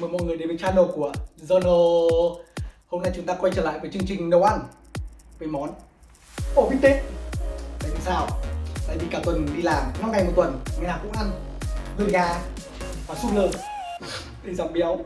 mừng mọi người đến với channel của Jono. Hôm nay chúng ta quay trở lại với chương trình nấu ăn với món ổ bít tết. Tại vì sao? Tại vì cả tuần đi làm 5 ngày một tuần, ngày nào cũng ăn lươn gà và súp lơ để giảm béo,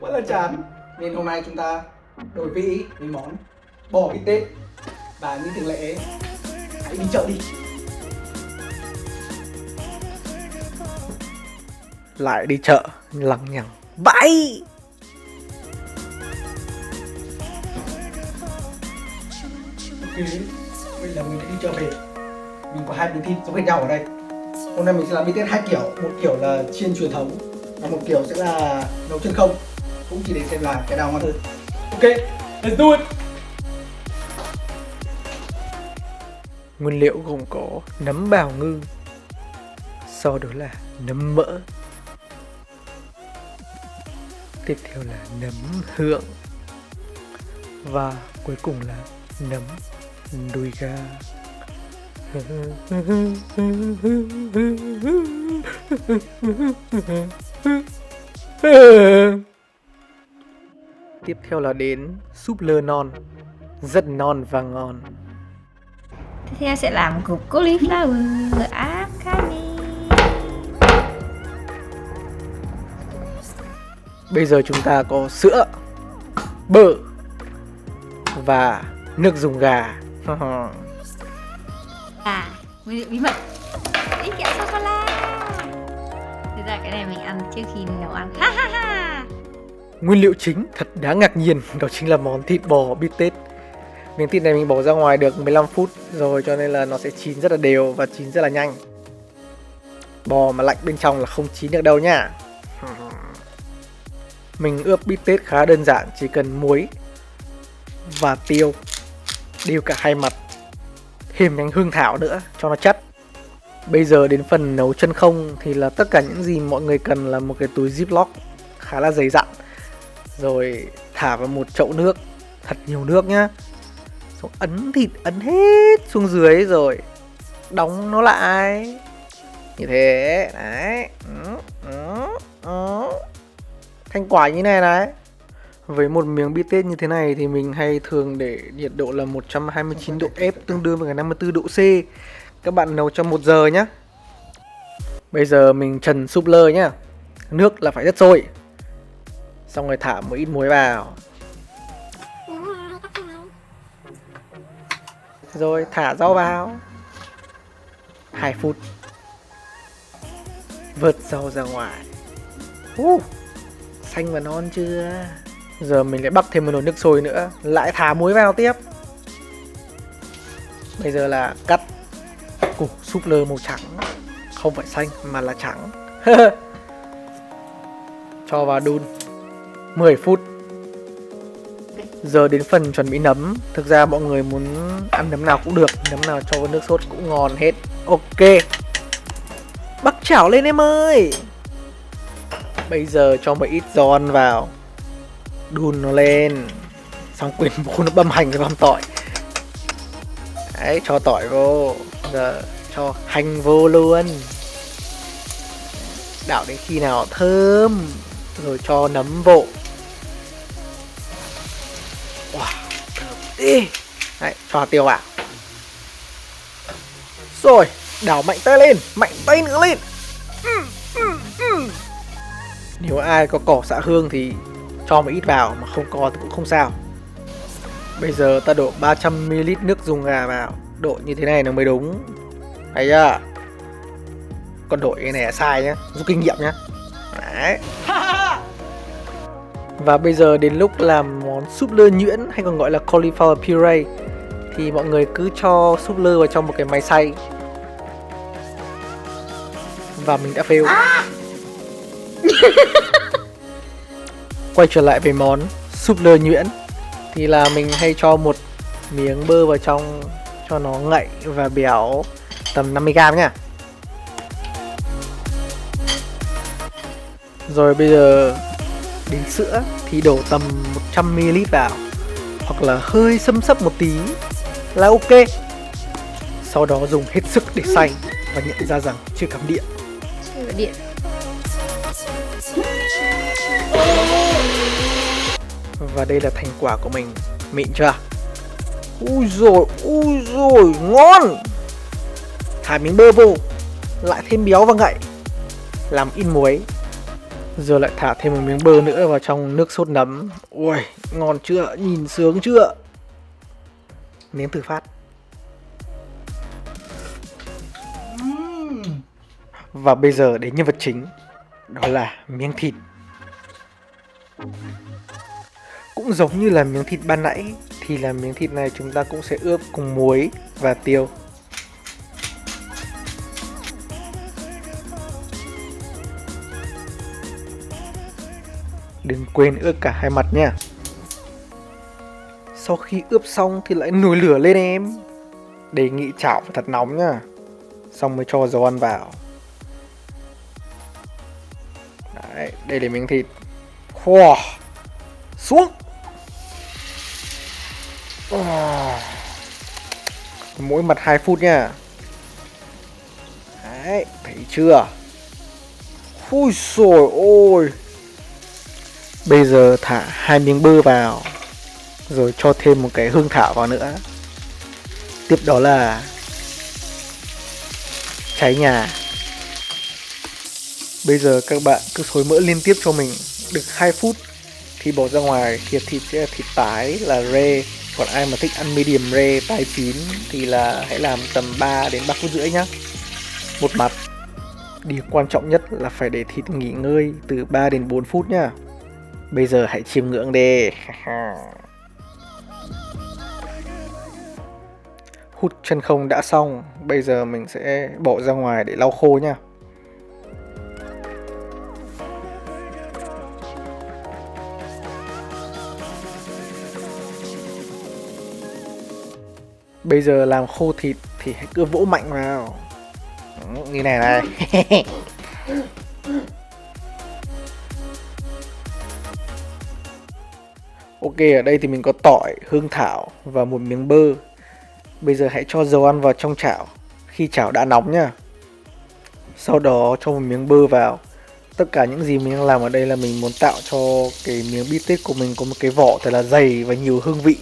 quá là chán. Nên hôm nay chúng ta đổi vị với món bò bít tết. Và như thường lệ, hãy đi chợ đi. Lại đi chợ lằng nhằng vãi. Ok, bây giờ mình đã đi chợ về. Mình có hai miếng thịt giống hệt nhau ở đây. Hôm nay mình sẽ làm bít tết hai kiểu, một kiểu là chiên truyền thống và một kiểu sẽ là nấu chân không. Cũng chỉ để xem là cái nào ngon hơn. Ok, let's do it. Nguyên liệu gồm có nấm bào ngư, sau đó là nấm mỡ, tiếp theo là nấm hương và cuối cùng là nấm đùi gà. Tiếp theo là đến súp lơ non, rất non và ngon. Tiếp theo sẽ làm cục cauliflower acai. Bây giờ chúng ta có sữa, bơ và nước dùng gà. Nguyên liệu bí mật, ít kẹo sô cô la. Thực ra cái này mình ăn trước khi nấu ăn. Ha ha ha. Nguyên liệu chính thật đáng ngạc nhiên, đó chính là món thịt bò bít tết. Miếng thịt này mình bỏ ra ngoài được 15 phút rồi, cho nên là nó sẽ chín rất là đều và chín rất là nhanh. Bò mà lạnh bên trong là không chín được đâu nhá. Mình ướp bít tết khá đơn giản, chỉ cần muối và tiêu, đều cả hai mặt, thêm nhánh hương thảo nữa cho nó chất. Bây giờ đến phần nấu chân không thì là tất cả những gì mọi người cần là một cái túi ziploc khá là dày dặn, rồi thả vào một chậu nước, thật nhiều nước nhá, xong ấn thịt ấn hết xuống dưới rồi đóng nó lại như thế đấy. Thành quả như này đấy. Với một miếng bít tết như thế này thì mình hay thường để nhiệt độ là 129 độ F, tương đương với cả 54 độ C. Các bạn nấu trong 1 giờ nhá. Bây giờ mình trần súp lơ nhá. Nước là phải rất sôi. Xong rồi thả một ít muối vào. Rồi thả rau vào. 2 phút. Vớt rau ra ngoài. Xanh và non chưa? Giờ mình lại bắc thêm một nồi nước sôi nữa, lại thả muối vào tiếp. Bây giờ là cắt củ súp lơ màu trắng, không phải xanh mà là trắng. Cho vào đun 10 phút. Giờ đến phần chuẩn bị nấm. Thực ra mọi người muốn ăn nấm nào cũng được, nấm nào cho vào nước sốt cũng ngon hết. Ok, bắc chảo lên em ơi. Bây giờ cho một ít giò ăn vào, đun nó lên. Xong quên bố nó băm hành và băm tỏi. Đấy, cho tỏi vô. Giờ cho hành vô luôn. Đảo đến khi nào thơm. Rồi cho nấm vô. Wow, thơm đi. Đấy, cho hạt tiêu vào. Rồi, đảo mạnh tay lên, mạnh tay nữa lên. Nếu ai có cỏ xạ hương thì cho một ít vào, mà không có thì cũng không sao. Bây giờ ta đổ 300ml nước dùng gà vào. Độ như thế này nó mới đúng. Thấy chưa? Còn đổi cái này là sai nhá, rút kinh nghiệm nhá. Đấy. Và bây giờ đến lúc làm món súp lơ nhuyễn, hay còn gọi là cauliflower puree, thì mọi người cứ cho súp lơ vào trong một cái máy xay. Và mình đã fail. Quay trở lại về món súp lơ nhuyễn thì là mình hay cho một miếng bơ vào trong cho nó ngậy và béo, tầm 50g nhá. Rồi bây giờ đến sữa thì đổ tầm 100ml vào, hoặc là hơi xâm xấp một tí là ok. Sau đó dùng hết sức để xay và nhận ra rằng chưa cắm điện. Chưa có điện. Và đây là thành quả của mình. Mịn chưa? Ui rồi, ngon. Thả miếng bơ vô, lại thêm béo và ngậy, làm in muối. Giờ lại thả thêm một miếng bơ nữa vào trong nước sốt nấm. Ui, ngon chưa? Nhìn sướng chưa? Nếm thử phát. Và bây giờ đến nhân vật chính, đó là miếng thịt. Cũng giống như là miếng thịt ban nãy, thì là miếng thịt này chúng ta cũng sẽ ướp cùng muối và tiêu. Đừng quên ướp cả hai mặt nha. Sau khi ướp xong thì lại nồi lửa lên em. Đề nghị chảo phải thật nóng nhá. Xong mới cho dầu ăn vào. Đấy, đây là miếng thịt. Wow. Xuống. Mỗi mặt 2 phút nha. Đấy, thấy chưa? Ui xồi ôi. Bây giờ thả 2 miếng bơ vào, rồi cho thêm một cái hương thảo vào nữa. Tiếp đó là cháy nhà. Bây giờ các bạn cứ xối mỡ liên tiếp cho mình được 2 phút thì bỏ ra ngoài. Thịt sẽ là thịt tái là rare. Còn ai mà thích ăn medium rare tái chín thì là hãy làm tầm 3 đến 3 phút rưỡi nhá. Một mặt. Điều quan trọng nhất là phải để thịt nghỉ ngơi từ 3 đến 4 phút nhá. Bây giờ hãy chiêm ngưỡng đi. Hút chân không đã xong. Bây giờ mình sẽ bỏ ra ngoài để lau khô nhá. Bây giờ làm khô thịt thì hãy cứ vỗ mạnh vào. Như này này. Ok, ở đây thì mình có tỏi, hương thảo và một miếng bơ. Bây giờ hãy cho dầu ăn vào trong chảo khi chảo đã nóng nhá. Sau đó cho một miếng bơ vào. Tất cả những gì mình đang làm ở đây là mình muốn tạo cho cái miếng bít tết của mình có một cái vỏ thật là dày và nhiều hương vị.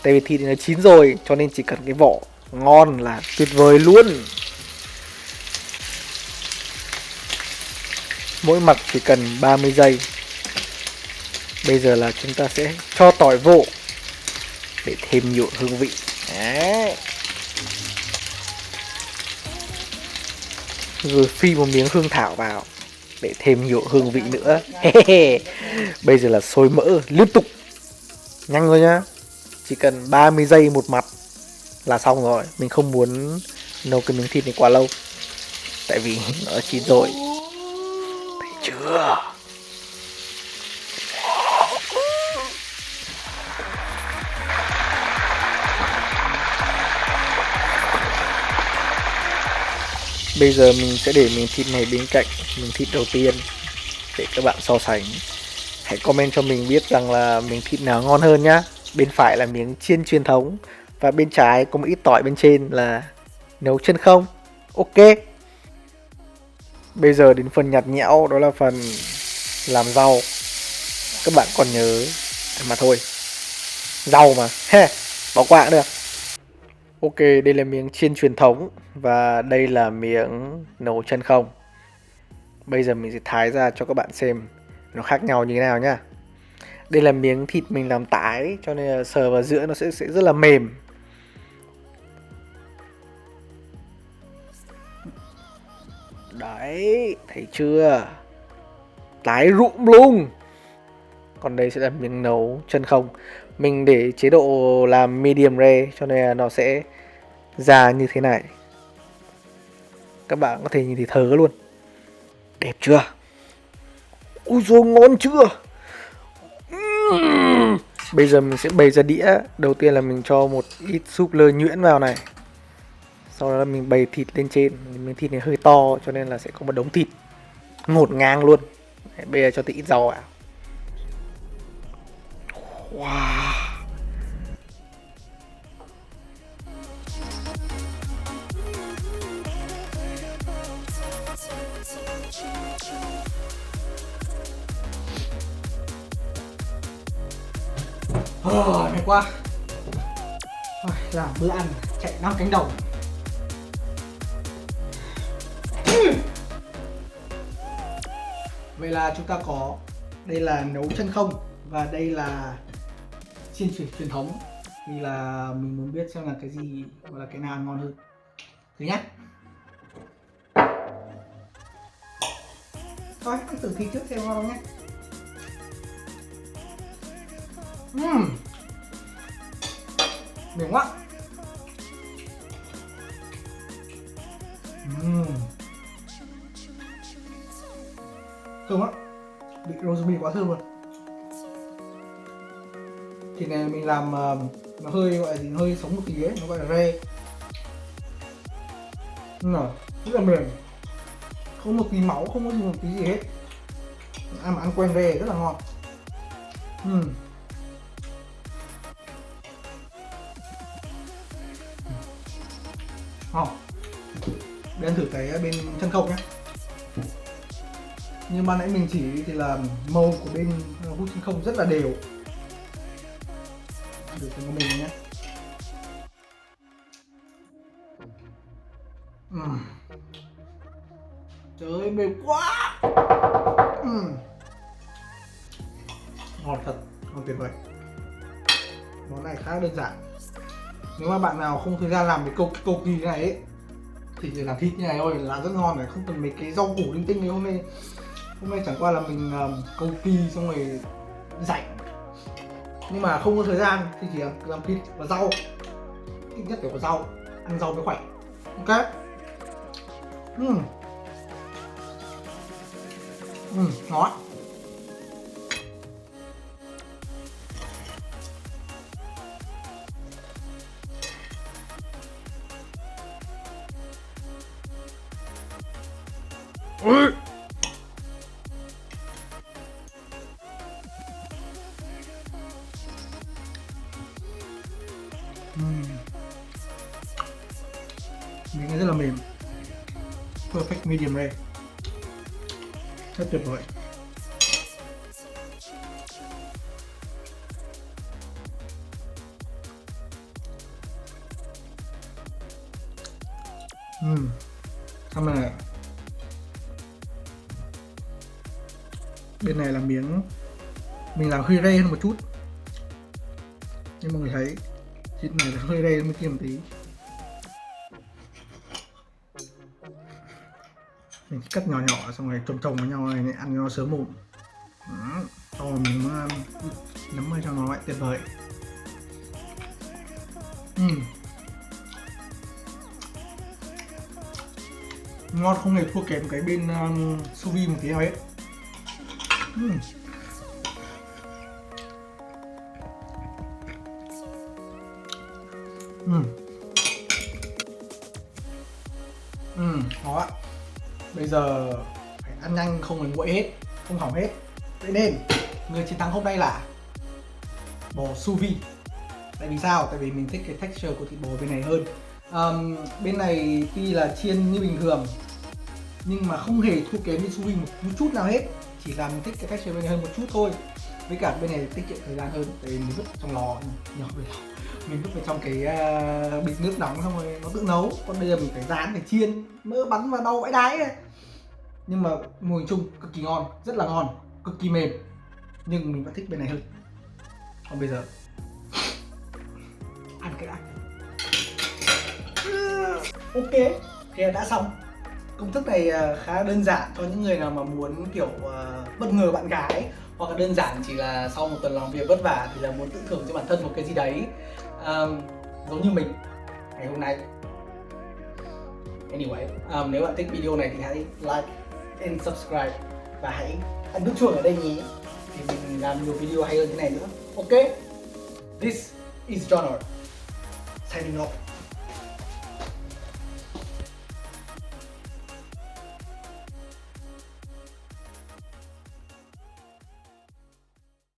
Tại vì thịt nó chín rồi cho nên chỉ cần cái vỏ ngon là tuyệt vời luôn. Mỗi mặt chỉ cần 30 giây. Bây giờ là chúng ta sẽ cho tỏi vô để thêm nhiều hương vị. Đấy. Rồi phi một miếng hương thảo vào để thêm nhiều hương vị nữa. Bây giờ là xối mỡ liên tục. Nhanh thôi nhá. Chỉ cần 30 giây một mặt là xong rồi. Mình không muốn nấu cái miếng thịt này quá lâu, tại vì nó đã chín rồi. Thấy chưa? Bây giờ mình sẽ để miếng thịt này bên cạnh miếng thịt đầu tiên để các bạn so sánh. Hãy comment cho mình biết rằng là miếng thịt nào ngon hơn nhá. Bên phải là miếng chiên truyền thống và bên trái có một ít tỏi bên trên là nấu chân không. Ok. Bây giờ đến phần nhạt nhẽo, đó là phần làm rau. Các bạn còn nhớ mà thôi, rau mà, bỏ qua cũng được. Ok, đây là miếng chiên truyền thống và đây là miếng nấu chân không. Bây giờ mình sẽ thái ra cho các bạn xem nó khác nhau như thế nào nhá. Đây là miếng thịt mình làm tái cho nên là sờ vào giữa nó sẽ rất là mềm. Đấy, thấy chưa? Tái rụm luôn. Còn đây sẽ là miếng nấu chân không. Mình để chế độ làm medium rare cho nên là nó sẽ ra như thế này. Các bạn có thể nhìn thấy thớ luôn. Đẹp chưa? Ui dồi, ngon chưa? Bây giờ mình sẽ bày ra đĩa. Đầu tiên là mình cho một ít súp lơ nhuyễn vào này. Sau đó là mình bày thịt lên trên. Miếng thịt này hơi to cho nên là sẽ có một đống thịt ngổn ngang luôn. Bây giờ cho tí ít rau vào. Wow. Mệt quá. Thôi, làm bữa ăn chạy 5 cánh đồng. Vậy là chúng ta có đây là nấu chân không và đây là chiên truyền thống. Vì là mình muốn biết xem là cái gì gọi là cái nào ngon hơn. Thử nhá. Thôi, ăn thử thịt trước xem ngon không nhé. Mềm quá. Thơm á. Vị rosemary quá thơm luôn. Thịt này mình làm nó hơi gọi là gì, hơi sống một tí ấy, nó gọi là re. Rất là mềm. Không một tí máu, không có một tí gì hết. Ăn mà ăn quen re rất là ngon. Để ăn thử cái bên chân không nhé. Như ban nãy mình chỉ thì là màu của bên hút chân không rất là đều. Thử cái của mình nhé. Trời ơi mềm quá. Ngon thật, ngon tuyệt vời. Món này khá đơn giản. Nếu mà bạn nào không thời gian làm cái cầu kỳ này ấy, thì chỉ làm thịt như này thôi là rất ngon này, không cần mấy cái rau củ linh tinh. Hôm nay chẳng qua là mình cầu kỳ xong rồi rảnh, nhưng mà không có thời gian thì chỉ làm thịt và rau, ít nhất phải có rau, ăn rau mới khỏe. Ok. Ngon. Miếng rất là mềm, perfect medium rare, rất tuyệt vời. Xong này, bên này là miếng mình làm hơi rare hơn một chút, nhưng mọi người thấy thịt này là hơi rare hơn kia một tí. Mình cắt nhỏ nhỏ xong rồi chồng với nhau này ăn cho nó sớm mồm. Xong rồi mình nấm vào cho nó lại tuyệt vời. Ngon không hề thua kém cái bên sous vide một tí nào hết. Đó. Bây giờ phải ăn nhanh không phải nguội hết, không hỏng hết. Vậy nên người chiến thắng hôm nay là bò sous vide. Tại vì sao? Tại vì mình thích cái texture của thịt bò bên này hơn. Bên này tuy là chiên như bình thường nhưng mà không hề thua kém bên sous vide một chút nào hết. Chỉ là mình thích cái texture bên này hơn một chút thôi. Với cả bên này tiết kiệm thời gian hơn. Tại vì mình vứt trong lò, nhỏ về lò, mình vứt vào trong cái bịch nước nóng xong rồi nó tự nấu. Còn bây giờ mình phải rán, phải chiên, mỡ bắn vào đau vãi đái ấy. Nhưng mà mùi chung cực kỳ ngon, rất là ngon, cực kỳ mềm. Nhưng mình vẫn thích bên này hơn. Còn bây giờ ăn cái đã. Ok, thì đã xong. Công thức này khá đơn giản cho những người nào mà muốn kiểu bất ngờ bạn gái, hoặc là đơn giản chỉ là sau một tuần làm việc vất vả thì là muốn tự thưởng cho bản thân một cái gì đấy, giống như mình ngày hôm nay. Anyway, nếu bạn thích video này thì hãy like and subscribe và hãy ấn nút chuông ở đây nhé, thì mình làm nhiều video hay hơn thế này nữa. Ok, this is John signing off.